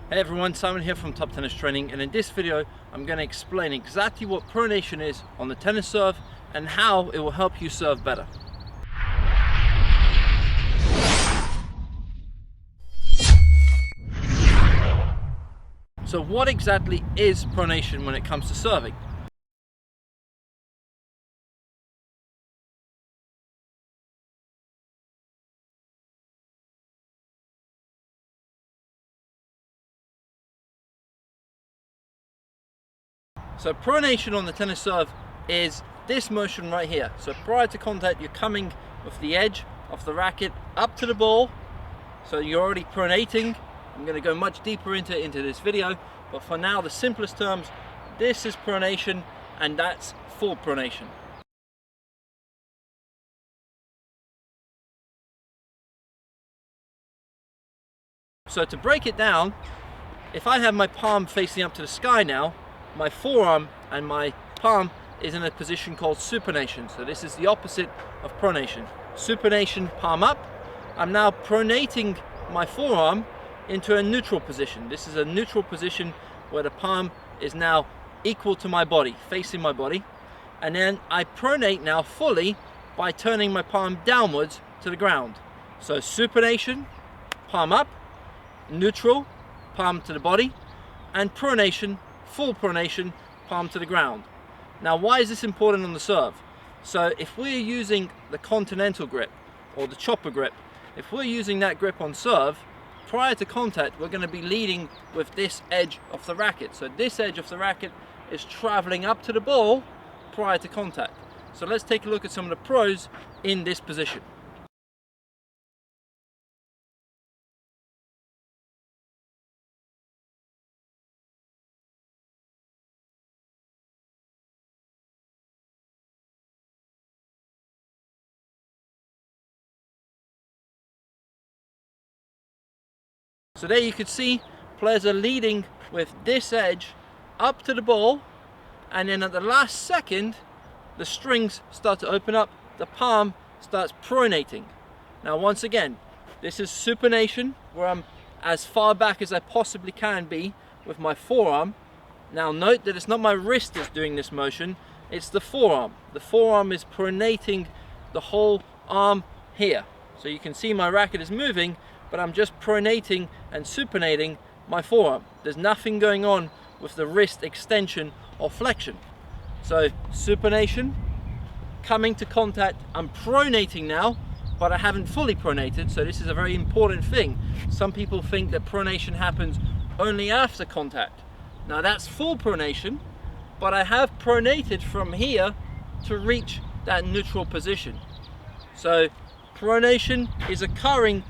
Hey everyone, Simon here from Top Tennis Training, and in this video I'm going to explain exactly what pronation is on the tennis serve and how it will help you serve better. So what exactly is pronation when it comes to serving? So pronation on the tennis serve is this motion right here. So prior to contact, you're coming with the edge of the racket up to the ball. So you're already pronating. I'm going to go much deeper into this video, but for now, the simplest terms, this is pronation and that's full pronation. So to break it down, if I have my palm facing up to the sky now, my forearm and my palm is in a position called supination. So this is the opposite of pronation. Supination, palm up. I'm now pronating my forearm into a neutral position. This is a neutral position where the palm is now equal to my body, facing my body. And then I pronate now fully by turning my palm downwards to the ground. So supination, palm up, neutral, palm to the body, and pronation, full pronation, palm to the ground. Now, why is this important on the serve? So if we're using the continental grip or the chopper grip, if we're using that grip on serve, prior to contact, we're going to be leading with this edge of the racket. So this edge of the racket is traveling up to the ball prior to contact. So let's take a look at some of the pros in this position. So there you can see players are leading with this edge up to the ball, and then at the last second the strings start to open up, the palm starts pronating. Now once again, this is supination, where I'm as far back as I possibly can be with my forearm. Now note that it's not my wrist that's doing this motion, it's the forearm. The forearm is pronating the whole arm here. So you can see my racket is moving, but I'm just pronating and supinating my forearm. There's nothing going on with the wrist extension or flexion. So supination, coming to contact, I'm pronating now, but I haven't fully pronated, so this is a very important thing. Some people think that pronation happens only after contact. Now that's full pronation, but I have pronated from here to reach that neutral position. So pronation is occurring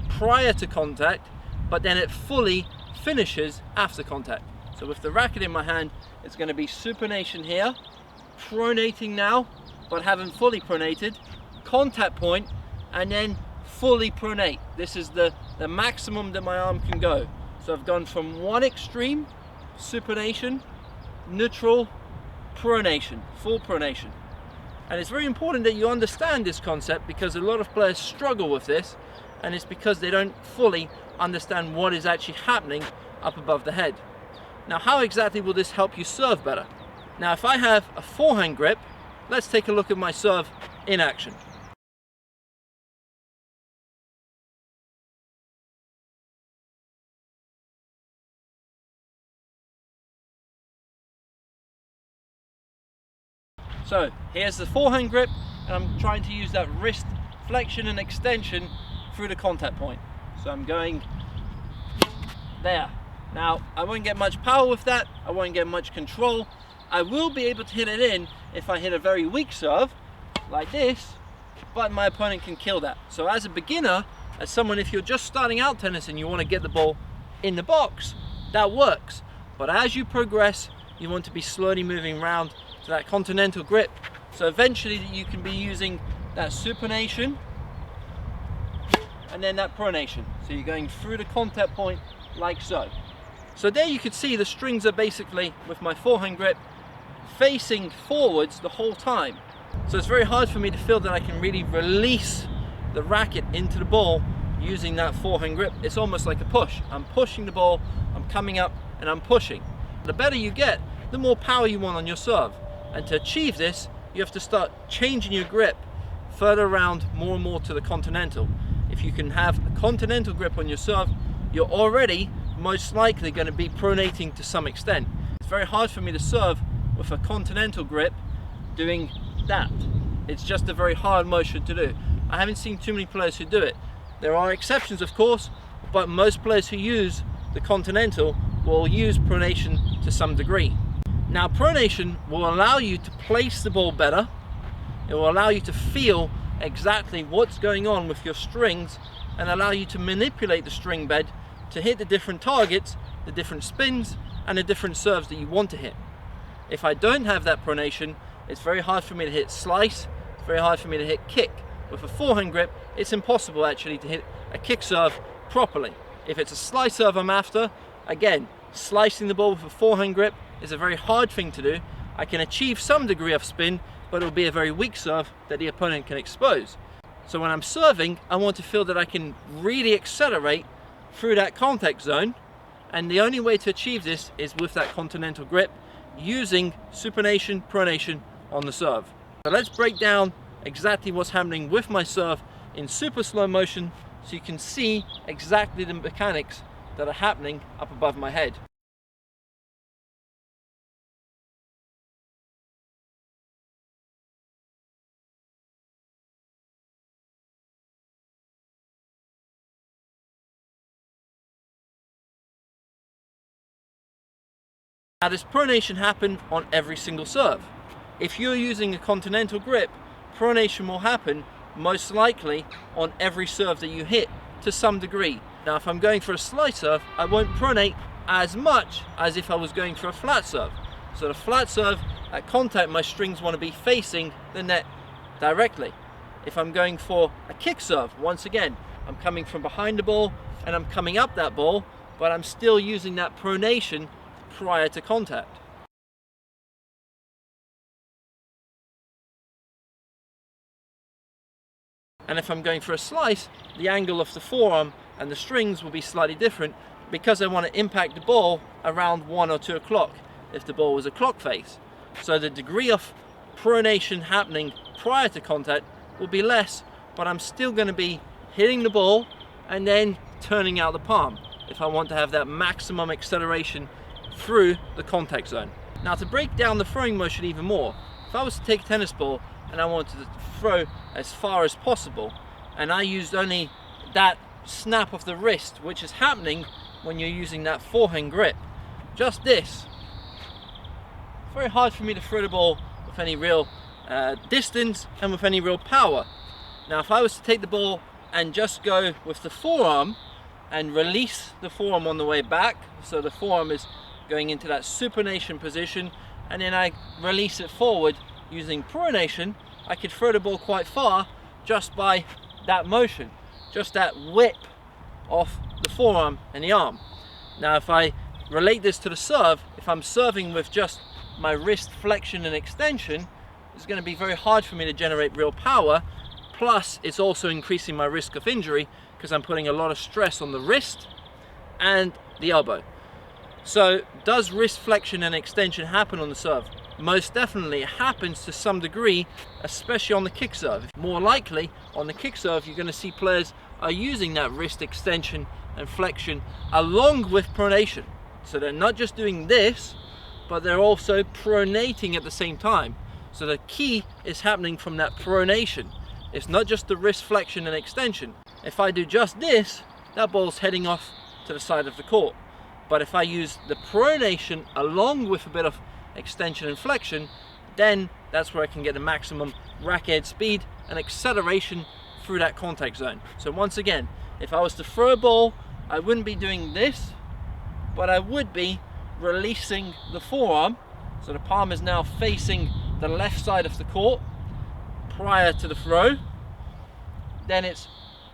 prior to contact, but then it fully finishes after contact. So with the racket in my hand, it's going to be supination here, pronating now, but haven't fully pronated, contact point, and then fully pronate. This is the maximum that my arm can go. So I've gone from one extreme, supination, neutral, pronation, full pronation. And it's very important that you understand this concept, because a lot of players struggle with this, and it's because they don't fully understand what is actually happening up above the head. Now, how exactly will this help you serve better? Now, if I have a forehand grip, let's take a look at my serve in action. So here's the forehand grip, and I'm trying to use that wrist flexion and extension through the contact point. So I'm going there. Now I won't get much power with that, I won't get much control. I will be able to hit it in if I hit a very weak serve like this, but my opponent can kill that. So as a beginner, as someone, if you're just starting out tennis and you want to get the ball in the box, that works. But as you progress, you want to be slowly moving around to that continental grip. So eventually you can be using that supination and then that pronation. So you're going through the contact point like so. So there you can see the strings are basically, with my forehand grip, facing forwards the whole time. So it's very hard for me to feel that I can really release the racket into the ball using that forehand grip, it's almost like a push. I'm pushing the ball, I'm coming up and I'm pushing. The better you get, the more power you want on your serve. And to achieve this, you have to start changing your grip further around more and more to the continental. If you can have a continental grip on your serve, you're already most likely going to be pronating to some extent. It's very hard for me to serve with a continental grip doing that. It's just a very hard motion to do. I haven't seen too many players who do it. There are exceptions, of course, but most players who use the continental will use pronation to some degree. Now, pronation will allow you to place the ball better. It will allow you to feel exactly what's going on with your strings and allow you to manipulate the string bed to hit the different targets, the different spins, and the different serves that you want to hit. If I don't have that pronation, it's very hard for me to hit slice, it's very hard for me to hit kick. With a forehand grip, it's impossible actually to hit a kick serve properly. If it's a slice serve I'm after, again, slicing the ball with a forehand grip is a very hard thing to do. I can achieve some degree of spin, but it'll be a very weak serve that the opponent can expose. So when I'm serving, I want to feel that I can really accelerate through that contact zone, and the only way to achieve this is with that continental grip using supination, pronation on the serve. So let's break down exactly what's happening with my serve in super slow motion so you can see exactly the mechanics that are happening up above my head. Now, does pronation happen on every single serve? If you're using a continental grip, pronation will happen most likely on every serve that you hit to some degree. Now, if I'm going for a slice serve, I won't pronate as much as if I was going for a flat serve. So the flat serve, at contact, my strings want to be facing the net directly. If I'm going for a kick serve, once again, I'm coming from behind the ball and I'm coming up that ball, but I'm still using that pronation prior to contact. And if I'm going for a slice, the angle of the forearm and the strings will be slightly different because I want to impact the ball around 1 or 2 o'clock if the ball was a clock face. So the degree of pronation happening prior to contact will be less, but I'm still going to be hitting the ball and then turning out the palm if I want to have that maximum acceleration through the contact zone. Now, to break down the throwing motion even more, if I was to take a tennis ball and I wanted to throw as far as possible and I used only that snap of the wrist, which is happening when you're using that forehand grip, just this, it's very hard for me to throw the ball with any real distance and with any real power. Now, if I was to take the ball and just go with the forearm and release the forearm on the way back, so the forearm is going into that supination position, and then I release it forward using pronation, I could throw the ball quite far just by that motion, just that whip off the forearm and the arm. Now, if I relate this to the serve, if I'm serving with just my wrist flexion and extension, it's going to be very hard for me to generate real power, plus it's also increasing my risk of injury because I'm putting a lot of stress on the wrist and the elbow. So does wrist flexion and extension happen on the serve? Most definitely it happens to some degree, especially on the kick serve. More likely on the kick serve, you're going to see players are using that wrist extension and flexion along with pronation. So they're not just doing this, but they're also pronating at the same time. So the key is happening from that pronation. It's not just the wrist flexion and extension. If I do just this, that ball's heading off to the side of the court. But if I use the pronation along with a bit of extension and flexion, then that's where I can get the maximum racket speed and acceleration through that contact zone. So once again, if I was to throw a ball, I wouldn't be doing this, but I would be releasing the forearm. So the palm is now facing the left side of the court prior to the throw. Then it's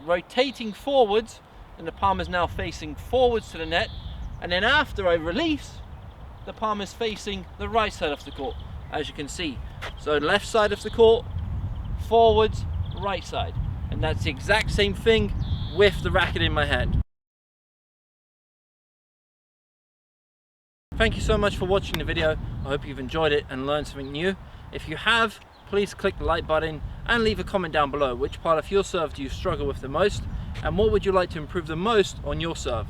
rotating forwards and the palm is now facing forwards to the net. And then after I release, the palm is facing the right side of the court, as you can see. So left side of the court, forwards, right side. And that's the exact same thing with the racket in my hand. Thank you so much for watching the video. I hope you've enjoyed it and learned something new. If you have, please click the like button and leave a comment down below. Which part of your serve do you struggle with the most, and what would you like to improve the most on your serve?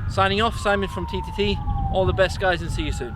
Signing off, Simon from TTT. All the best, guys, and see you soon.